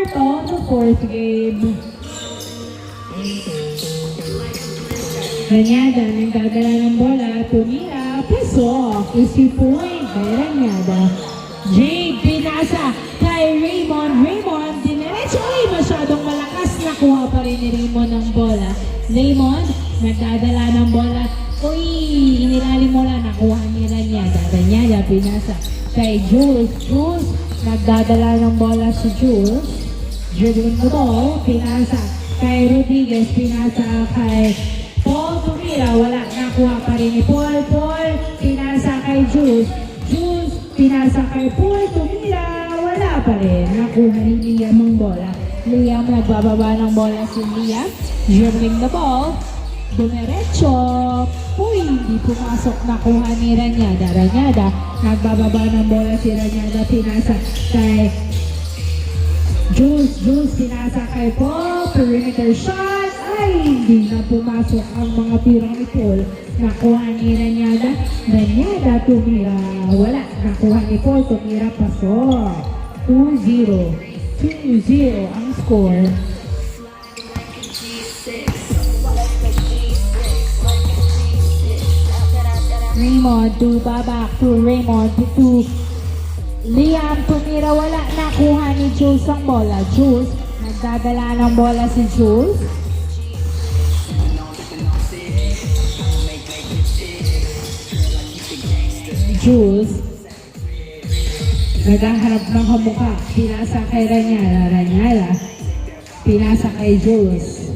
On the fourth game. Ranyada, nagdadala ng bola, tumira, pasok, easy point, kay Ranyada. Jade, pinasa, kay Raymond, diniretso, ay masyadong malakas, nakuha pa rin ni Raymond ang bola. Raymond, nagdadala ng bola, uy, inilalim mo lang, nakuha ni Ranyada, pinasa, kay Jules, nagdadala ng bola si Jules, dribbling the ball, pinasa, kay Rodriguez, pinasa, kay Paul, tumira, wala, nakuha pa rin ni Paul, pinasa kay Jules, pinasa kay Paul, tumira, wala pa rin, nakuha ni Liam ang bola. Liam, nagbababa ng bola si Liam, dribbling the ball, dumiretso, hindi pumasok, nakuha ni Ranyada, nagbababa ng bola si Ranyada, pinasa kay Jules, pinasa kay Paul, perimeter shot, ay hindi na pumasok ang mga tira ni Paul. Nakuha ni Ranyada, tumira, wala. Nakuha ni Paul, tumira, pasok. 2-0 ang score. Raymond to babak to Raymond to Liam, tumira, wala. Nakuha ni Jules ang bola. Jules, nagdadala ng bola si Jules. Naghaharap ng kamukha. Pinasa kay Ranyada. Pinasa kay Jules,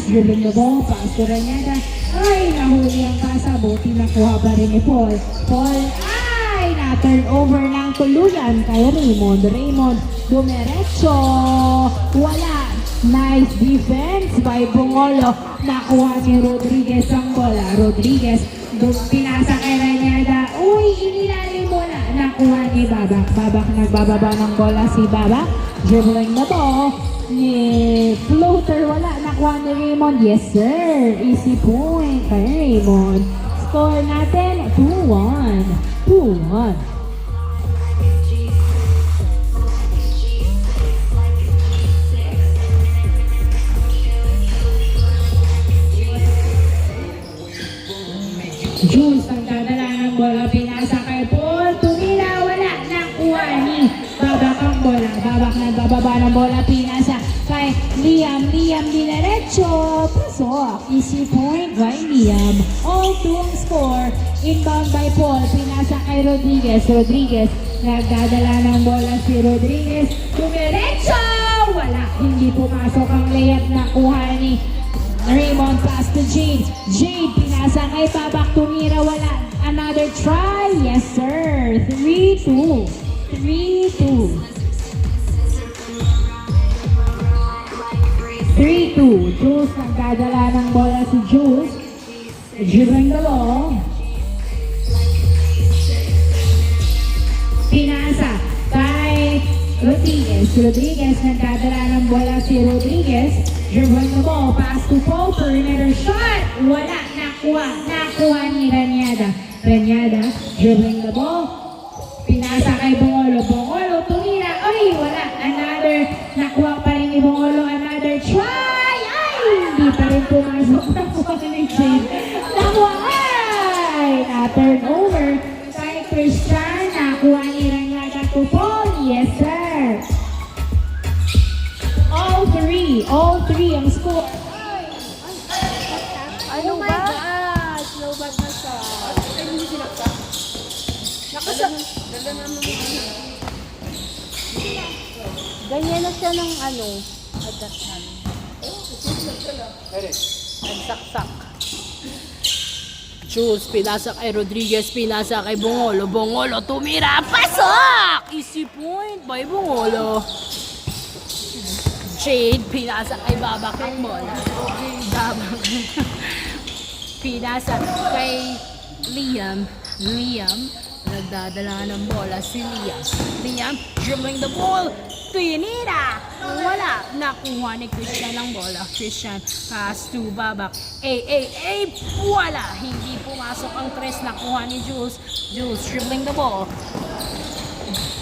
dribbling the ball, pass to Ranyada. Ay, nahuli ang pasa. Buti nakuha pa rin ni Paul, ay, na-turn over ng tuluyan kay Raymond, dumiretso, wala. Nice defense by Bungolo. Nakuha ni Rodriguez ang bola. Pinasa kay Ranyada. Uy, inilalim mo na. Nakuha ni Babak. Nagbababa ng bola si Babak. Dribbling the ball. Ni floater, wala. Nakuha ni Raymond. Yes, sir. Easy point kay Raymond. Score natin, 2-1. Jules, nagdadala ng bola, pinasa kay Paul, tumira, wala. Nakuha ni Babak ang bola. Babak, nagbababa ng bola, pinasa kay Liam, diniretso, pasok. Easy point by Liam. All 2 ang score. Inbound by Paul, pinasa kay Rodriguez, nagdadala ng bola si Rodriguez, dumiretso, wala. Hindi pumasok ang layup, nakuha ni Raymond, pass to Jade, pinasa kay Babak, tumira, wala. Another try, yes sir. 3-2. Jules, nagdadala ng bola si Jules, dribbling the ball, pinasa kay Rodriguez, nagdadala ng bola si Rodriguez, dribbling the ball, pass to Paul, perimeter shot, wala. Nakuha ni Ranyada, dribbling the ball, pinasa kay Bungolo, tumira, ay wala. Nakuha pa rin ni Bungolo, another try, ay hindi pa rin pumasok. Nakuha ni Jade, na-turn over kay Christian, nakuha ni Ranyada to Paul, yes sir. All three ang score. Ano ba? Snowbag na siya. Ay, hindi sinakta. Dala naman mo. Ganyan na siya ng at that time. Nagsaksak. Jules, pinasa kay Rodriguez, pinasa kay Bungolo, tumira, pasok! Easy point by Bungolo. Jade, pinasa kay Babak ang bola. Pinasa kay Liam, nagdadala ng bola si Liam, dribbling the ball, tinira, wala. Nakuha ni Christian ang bola. Christian, pass to Babak, wala. Hindi pumasok ang tres. Nakuha ni Jules, dribbling the ball,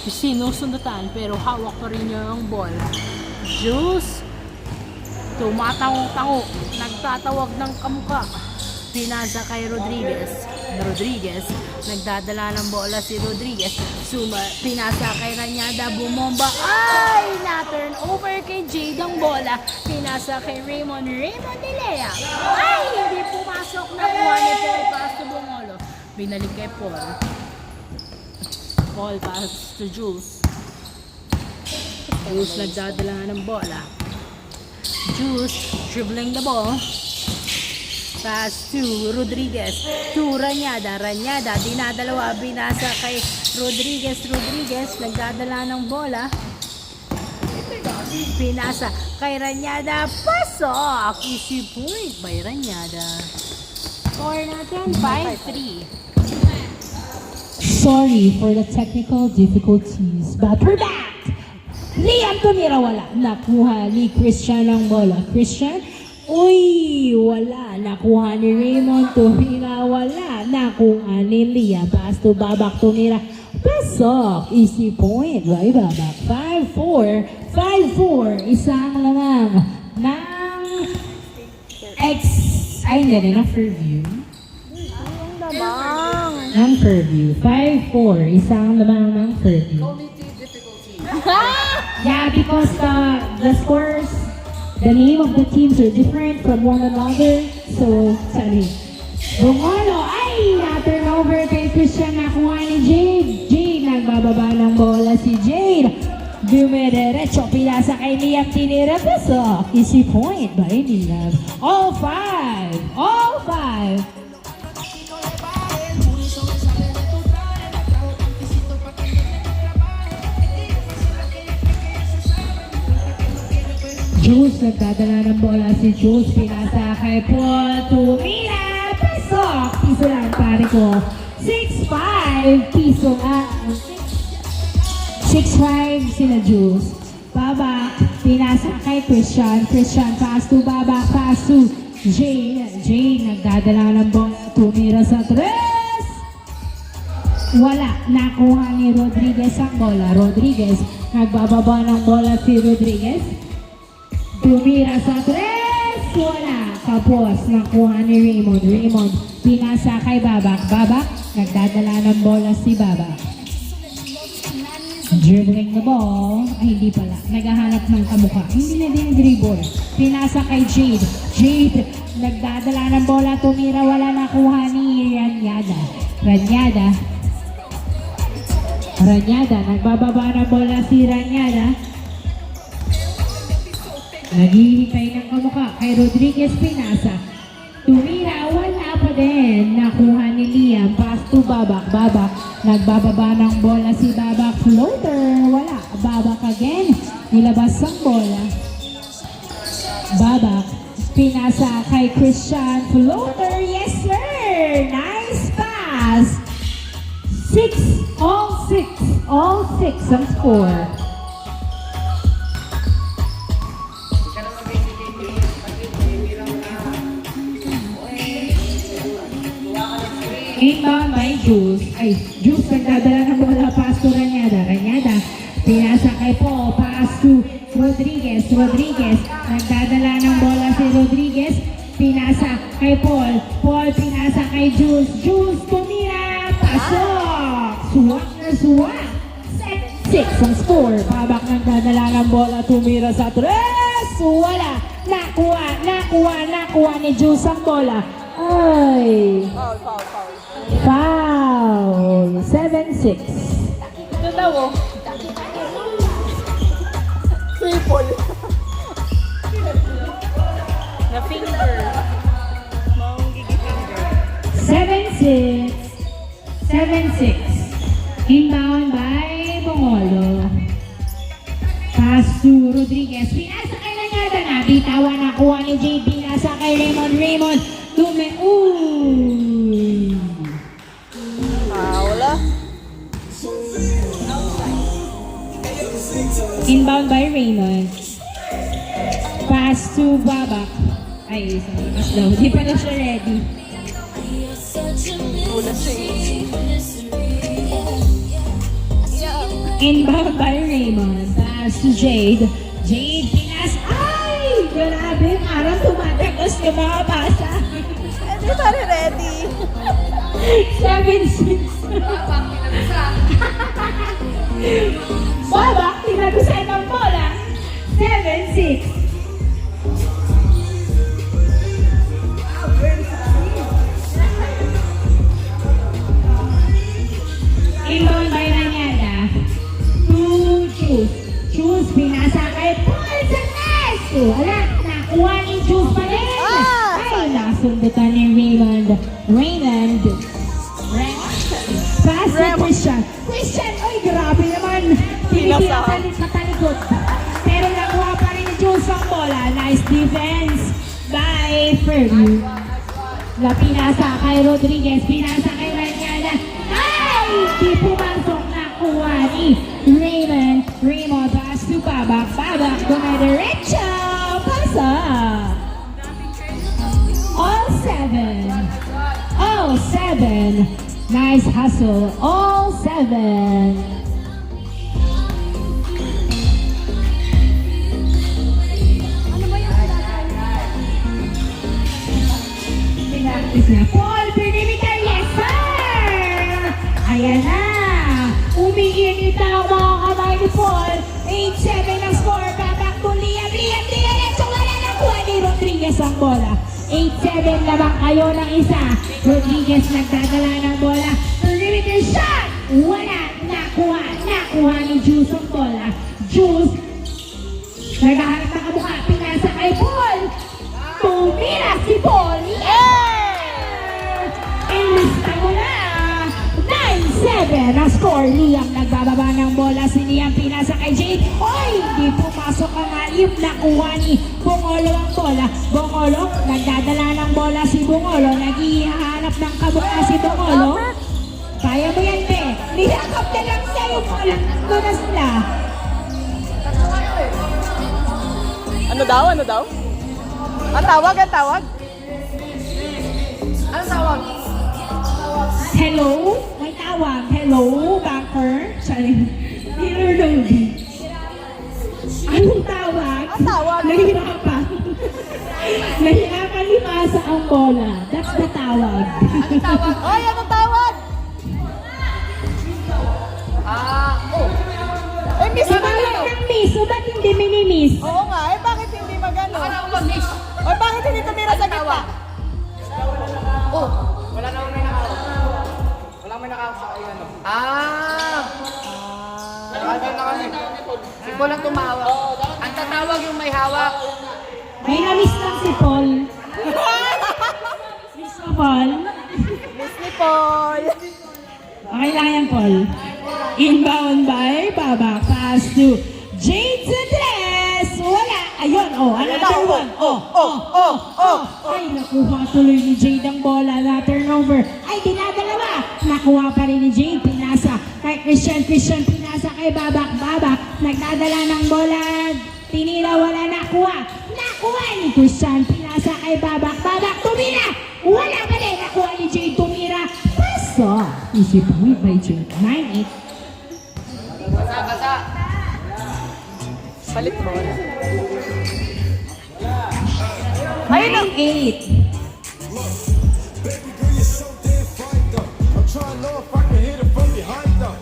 sinusundutan pero hawak pa rin niya ang bola. Juice, tumatango-tango, nagtatawag ng kamukha. Pinasa kay Rodriguez. Rodriguez, nagdadala ng bola si Rodriguez. Pinasa kay Ranyada, bumomba. Ay! Na-turn over kay Jade ang bola. Pinasa kay Raymond. Raymond Nilea. Ay! Hindi pumasok na kuha ni Paul. Pass to Bungolo. Binalik kay Paul. Paul pass to Jules. Jules nagdadala ng bola. Jules dribbling the ball. Pass to Rodriguez. To Ranyada. Ranyada, dinadalawa. Binasa kay Rodriguez. Rodriguez, nagdadala ng bola. Pinasa kay Ranyada. Pasok! Easy point by Ranyada. Score natin, 5-3. Sorry for the technical difficulties, but we're back! Liam tumira, wala. Nakuha ni Christian ang bola. Christian, uy, wala. Nakuha ni Raymond, tumira, wala. Nakuha ni Liam. Pass to Babak, tumira. Pasok. Easy point by Babak. 5-4. 5-4. Isang lamang ng hindi na Fairview. Ang damang. Ng Fairview. 5-4. Isang lamang ng Fairview. Yeah, because the scores, the name of the teams are different from one another. So, sorry. Bungolo, ay! Na-turn over kay Christian, nakuha ni Jade. Jade, nagbababa ng bola si Jade. Dumiretso, pinasa kay Liam, tinira, pasok. Easy point by Liam. All five. All five. Jules, nagdadala ng bola si Jules. Pinasa kay Paul. Tumira. Pasok. Piso lang, pare ko. 6-5. Piso lang. 6-5 sila Jules. Babak. Pinasa kay Christian. Christian, pass to Babak. Pass to Jane. Jane, nagdadala ng bola. Tumira sa 3. Wala. Nakuha ni Rodriguez ang bola. Rodriguez. Nagbababa ng bola si Rodriguez. Tumira sa 3. Wala. Kapos. Nakuha ni Raymond. Raymond. Pinasa kay Babak. Babak. Nagdadala ng bola si Babak. Dribbling the ball. Ay, hindi pala. Naghahanap ng kamukha. Hindi na din dribble. Pinasa kay Jade. Jade. Nagdadala ng bola. Tumira. Wala. Nakuha ni Ranyada. Ranyada. Ranyada. Nagbababa ng bola si Ranyada. Naghihintay ng kamukha kay Rodriguez. Pinasa. Tumira, wala pa din. Nakuha ni Liam. Pass to Babak. Babak. Nagbababa ng bola si Babak. Floater. Wala. Babak again. Nilabas ang bola. Babak. Pinasa kay Christian. Floater. Yes, sir. Nice pass. 6. All 6. All 6 ang score. Inbound by Jules. Ay, Jules nagdadala ng bola. Pass to Ranyada. Ranyada. Pinasa kay Paul. Pass to Rodriguez. Rodriguez. Nagdadala ng bola si Rodriguez. Pinasa kay Paul. Paul pinasa kay Jules. Jules tumira. Pasok. Suwak na suwak. 6 ang score. Babak nagdadala ng bola. Tumira sa 3. Wala. Nakuha ni Jules ang bola. Ay. Foul. 7-6. Ito daw oh. Triple. The finger. Maunggigi finger. 7-6. 7-6. Inbound by Bongolo. Pass to Rodriguez. Pinasa kay Ranyada na. Bitawan na kuha ni Jade. Pinasa kay Raymond. Raymond. Uy. Wala. Inbound by Raymond. Pass to Babak. Ay, sorry. Mas daw. Di pa na siya ready. Wala siya eh. Yeah. Inbound by Raymond. Pass to Jade. Jade, pinas. Ay! Grabe, parang tumatagos yung mga basa. Hindi pa rin ready. 7-6. Babak, tinagusan ng bola. 7-6. Inbound by Ranyada. To Juice. Juice, pinasa kay Paul sa net. Wala, nakuha ni Juice pa rin. Ay, nasundutan ni Raymond. Raymond. Pass to Christian. Christian, ay grabe naman. Pinipinapalit na talikod. Pero nakuha pa rin ni Jules ang bola. Nice defense by Fergie. Na pinasa kay Rodriguez. Pinasa kay Ranyada. Ay! Di pumasok, nakuha ni Raymond. Raymond, pass to Babak. Babak, dumiretso. Pasa. All 7. All 7. Nice hustle. All 7. Pinaktis na. Paul, perimeter, yes sir! Ayan na. Umiinit na ang mga kamay ni Paul. 8-7 ang score. Babak mo, Liam. Diretso wala na kuha ni Rodriguez ang bola. 8-7 lamang kayo ng isa. Rodriguez nagdadala ng bola. Perimeter shot! Wala. Nakuha ni Juice ang bola. Juice. Naghahanap ng kamukha. Pinasa kay Paul. Tumira si Paul. Yeah! Ilista mo na. 9-7 ang score. Liam nagbababa ng bola. Si Liam pinasa kay Jade. Oy! Hindi pumasok ang alip. Nakuha ni Bungolo ang bola. Bungolo, nagdadala ng bola si Bungolo. Naghihanap ng kamukha si Bungolo. Kaya mo yan, be. Nihakap na lang sa'yo. Nandun na sila. Ano daw? Ang tawag? Anong tawag? Hello? May tawag. Hello, banker? Sorry. Hero Lodi. Anong tawag? Ang tawag? Nahirapan. Nahirapan limasa ang bola. That's the tawag. Oy, anong tawag? Eh, miss Sa ba bawat ito? ng miss, so ba't hindi mini-miss? Oo nga, eh bakit hindi magano? Oy, bakit hindi tumira sa gitna? Si Paul ang tumawag. Ang tatawag yung may hawak. May na-miss lang si Paul. Miss mo, Paul? Miss ni Paul. Okay lang yan, Paul. Inbound by Baba. Pass to Jade Sandres. Wala. Ayun, another one. Ay, nakuha tuloy ni Jade ang bola na turnover. Ay, dinadalawa. Nakuha pa rin ni Jade. Pinasa kay Christian. Pinasa kay Babak. Nagdadala ng bola. Tinira, wala nakuha. Nakuha ni Christian. Pinasa kay Babak. Tumira. Wala pa rin. Nakuha ni Jade. Tumira. Pasa. Easy point by Jade. 9-8. Basa. Palit mo. 9-8. Baby girl, you're so damn fine though. I'm trying to know if I can hit it from behind though.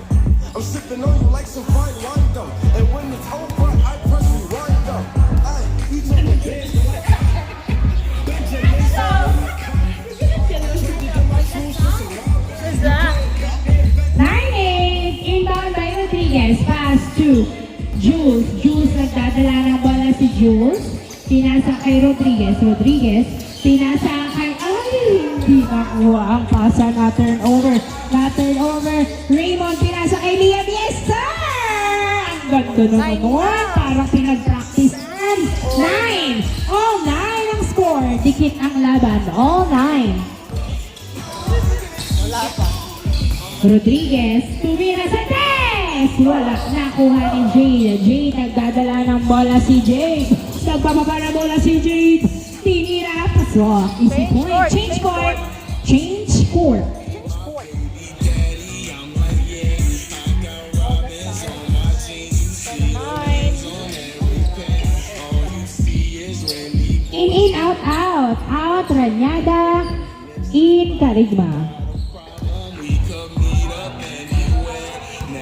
I'm sipping on you like some fine wine though. And when it's over, I press rewind though. Ay, you told me dance like Benjamin. Who's that? 9-8. Inbound by Rodriguez. Pass to Jules. Nagdadala ng bola si Jules. Pinasa kay Rodriguez. Pinasa kay... Ay! Hindi nakuha ang pasa na turnover. Raymond, pinasa kay Liam. Yes, sir! Ang ganda naman. Parang pinag-practicean. 9. All 9 ang score. Dikit ang laban. All 9. Wala pa. Rodriguez, tumira sa tres! Wala, nakuha ni Jade. Nagdadala ng bola si Jade. Nagpapapa na bola si Jade. Tinira, pasok. Easy point. Change court. Change court. In, out, out. Out, Ranyada. In, Carigma.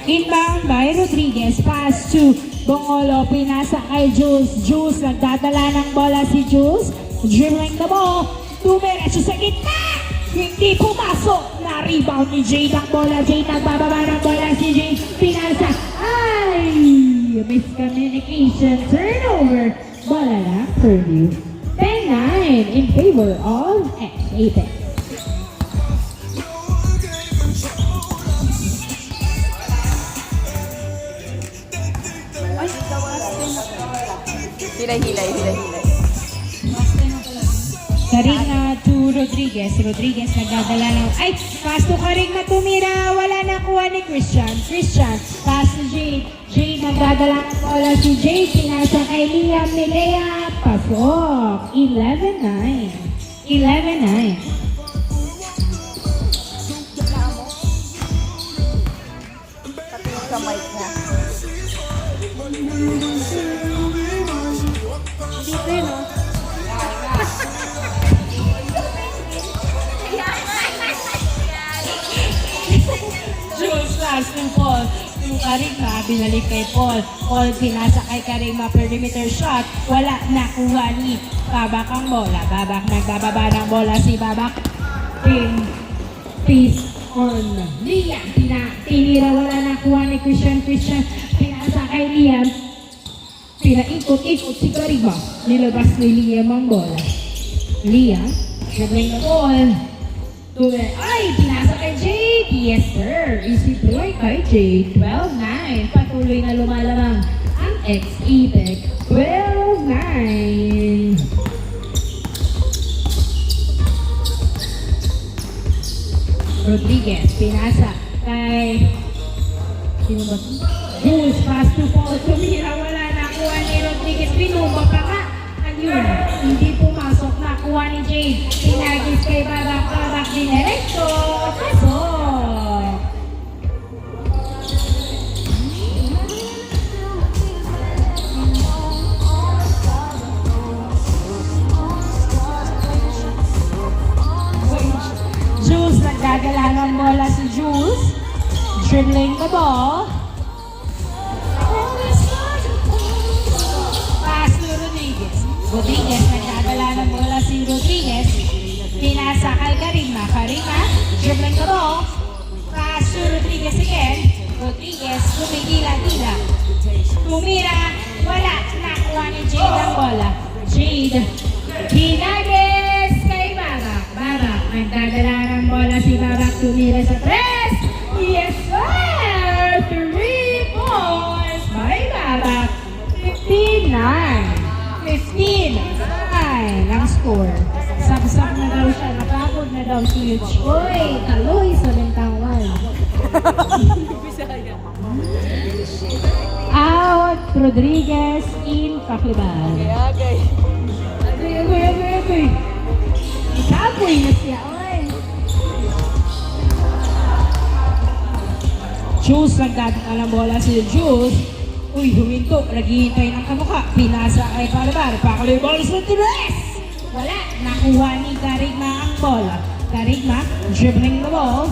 Inbound by Rodriguez. Pass to Bongolo. Pinasa kay Jules. Jules, nagdadala ng bola si Jules. Dribbling the ball. Dumiretso sa gitna. Hindi pumasok. Na-rebound ni Jade ang bola. Jade nagbababa ng bola si Jade. Pinasa. Ay! Miscommunication. Turnover. Bola lang. Purdue. 10-9 in favor of Apex. Hilay. Karina to Rodriguez. Rodriguez nagdadala ng... Ay! Pass to Karina tumira. Wala na kuha ni Christian. Christian. Pass to Jade. Jade nagdadala ng bola si Jade. Pinasa kay Liam ni Lea. Pasok. 11-9. 11-9. Patingin sa mic niya. Dito yun, oh. Jules pass ng Paul. Yung Karima, binalik kay Paul. Paul pinasa kay Karima, perimeter shot. Wala nakuha ni Babak ang bola. Babak nagbababa ng bola si Babak. Peace on Liam. Tinira, wala nakuha ni Christian. Christian pinasa kay Liam. Pinaikot-ikot si Karima. Nilabas ni Liam ang bola. Liam, dribbling the ball. Ay, pinasa kay Jade. Yes, sir. Easy point kay Jade. 12-9. Patuloy na lumalamang ang ex-Apex. 12-9. Rodriguez, pinasa kay... Sino ba ito? Jules, pass to Paul. Tumira, wala nakuha ni Rodriguez. Pinumba pa ka. Ayun, hindi pumasok. Nakuha ni Jade. Pinagis kay Babak. Babak dinerekto. Pasok. Jules, nagdadala ng bola si Jules. Dribbling the ball. Pass to Rodriguez. Rodriguez, nagdadala ng bola si Rodriguez. Pinasa kay Karima. Karima, dribbling the ball. Pass to Rodriguez again. Rodriguez, tumigila-gila. Tumira, wala. Nakuha ni Jade ang bola. Jade, pinagis kay Babak. Babak, nagdadala ng bola si Babak. Tumira sa press. Yes, sir! 3 points by Babak. 15-9. 15-9 ang score. Sabsab na daw siya. Napagod na daw si Uy, taloy sa bentawan. Out, Rodriguez in Pakliban. Agay. Agay. Ikapoy na siya. Oy. Jules, nagdadala ng bola si Jules. Uy, huminto. Naghihintay ng kamukha. Pinasa kay Palabar. Pakliban sa tres. Wala. Nakuha ni Karigma ang bola. Karigma, dribbling the ball.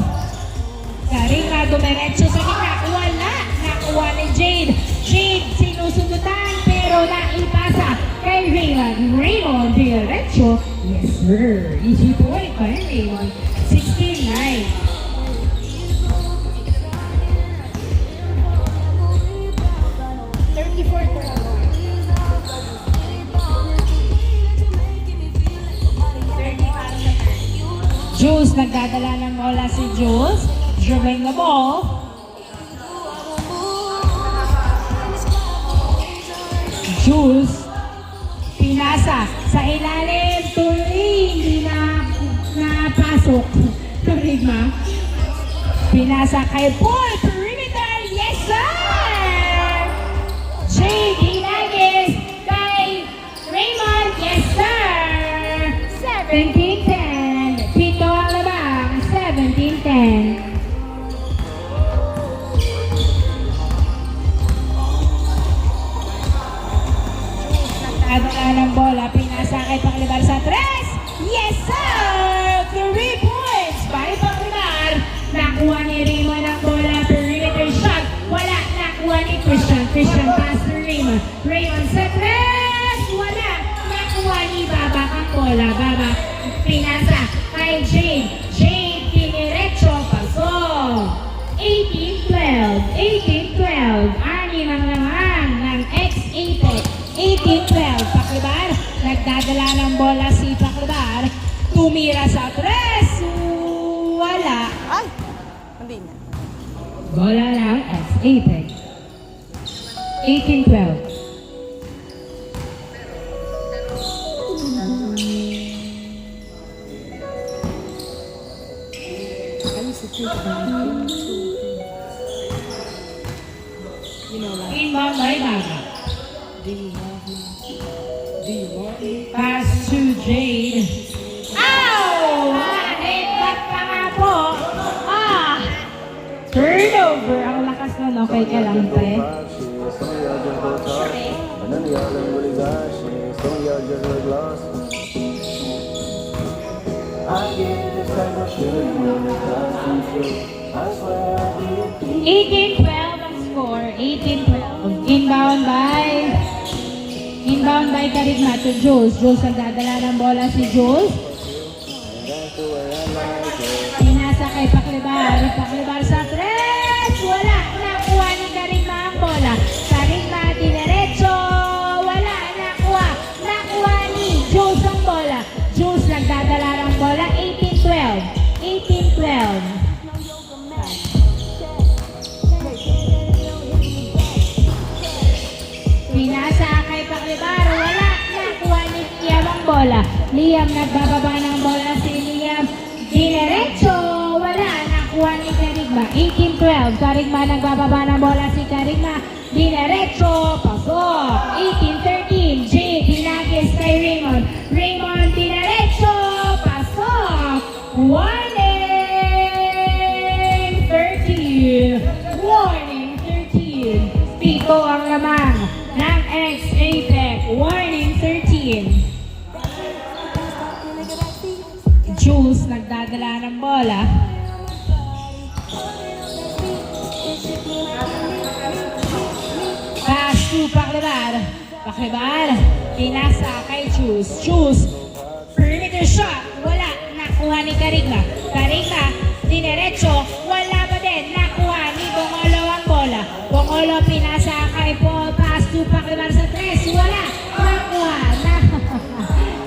Karigma, dumiretso sa gitna. Wala. Nakuha ni Jade. Jade, sinusundutan pero naipasa kay Raymond. Raymond, diretso. Yes, sir. Easy point by Raymond. 16-9. Jules, nagdadala ng bola si Jules. Dribbling the ball. Jules, pinasa sa ilalim. Tuloy, hindi na napasok. Karigma. Pinasa kay Paul. Perimeter. Yes, sir! Jade, Inagis kay Raymond. Yes, sir! 17-10. Pito ang labang. 17-10. Nagdadala ng bola, pinasa kay Paklibar sa 3. Yes sir! 3 points by Paklibar. Nakuha ni Raymond ang bola, perimeter shot. Wala, nakuha ni Christian. Christian pass to Raymond. Raymond sa 3. Wala, nakuha ni Baba ang bola. Baba, pinasa kay Jade. Jade, diniretso, pasok. 18-12, 18-12. Anim ang laman ng ex-Apex. 18-12. Paklibar, nagdadala ng bola si Paklibar. Tumira sa 3. Wala. Ay! Hindi na. Bola ng ex-Apex. 18-12. Inbound by Baba. Pass to Jade. Ow! Headbutt pa nga po. Turnover. Ang lakas na, no? Okay ka lang, pre. None of y'all ain't really got shit. Some of y'all just look lost. I get this type of shit when it comes to shit. I swear I did. 18-12 ang score. 18-12. Inbound by Karigma to Jules. Jules ang dadala ng bola si Jules. That's the way I like it. Pinasa kay Paklibar. Paklibar sa 3. Wala. Nakuha ni Karigma ang bola. Karigma dinerecho. Wala. Nakuha. Nakuha ni Jules ang bola. Jules nagdadala ng bola. 18-12. 18-12. Pinasa kay Paklibar. Wala. Nakuha ni Liam ang bola. Liam nagbababa ng bola si Liam. Dinerecho. Wala. Nakuha ni Karigma. 18-12. Karigma nagbababa ng bola si Karigma. Dinerecho. Pasok. 18-13. Jade hinagis kay Raymond. Raymond dinerecho. Pasok. Warning 13. Warning 13. Pico ang lamang ng ex-Apex. Warning 13. Jules nagdadala ng bola. Pass to Paklibar. Paklibar. Pinasa kay Jules. Jules. Perimeter shot. Wala. Nakuha ni Karigma. Karigma. Dinerecho. Wala pa din. Nakuha ni Bongolo ang bola. Bongolo pinasa kay Paul. Pass to Paklibar sa 3. Wala. Nakuha.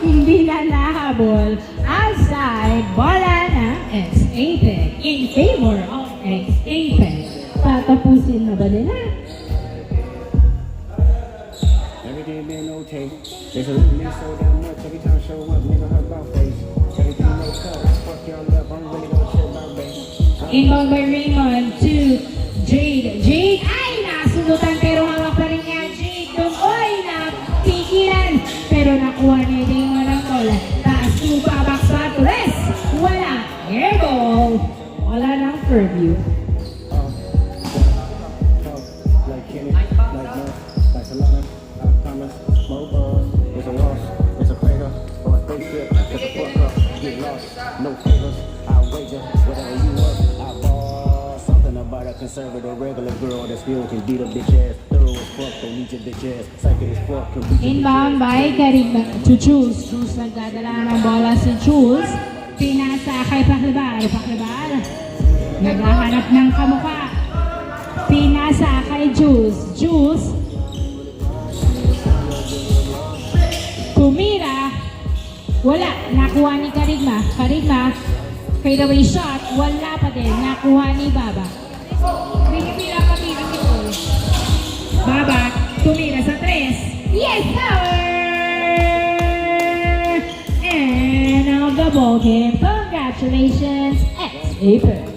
Hindi na nahabol. Outside. Bola ng ex-Apex. In favor of ex-Apex. Tatapusin na ba nila? Everything been okay. There's a little bit so damn much. Every time I show up, nigga, her about face. Everything makes up. Fuck y'all up. I'm really gonna chill my baby. Inbound by Raymond to Jade. Jade ay nasunutan pero hawak pa rin niya. Jade tumoy na pigilan. Pero nakuha ni Raymond ang bola. Taas to babak sa 3. Wala. Airball. Wala ng purview. Like Kenny, like Mo, like Solana, I promise. Mo it's a loss, it's a crater, or a spaceship. Get the fuck up, get lost, no favors. I wager whatever you want. I ball something about a conservative regular girl that still can beat a bitch ass. Thorough as fuck, don't need your bitch ass. Psychic as fuck, can beat your bitch Inbound by Karigma to Jules. Jules nagdadala ng bola si Jules. Pinasa kay Paklibar. Paklibar. Naghahanap ng kamukha. Pinasa kay Jules. Jules. Kumira. Wala. Nakuha ni Karigma. Karigma. Fadeaway shot. Wala pa din. Nakuha ni Baba. Pinipila pa pinipil. Baba. Tumira sa 3. Yes, sir! And of the ball game. Congratulations, ex-Apex.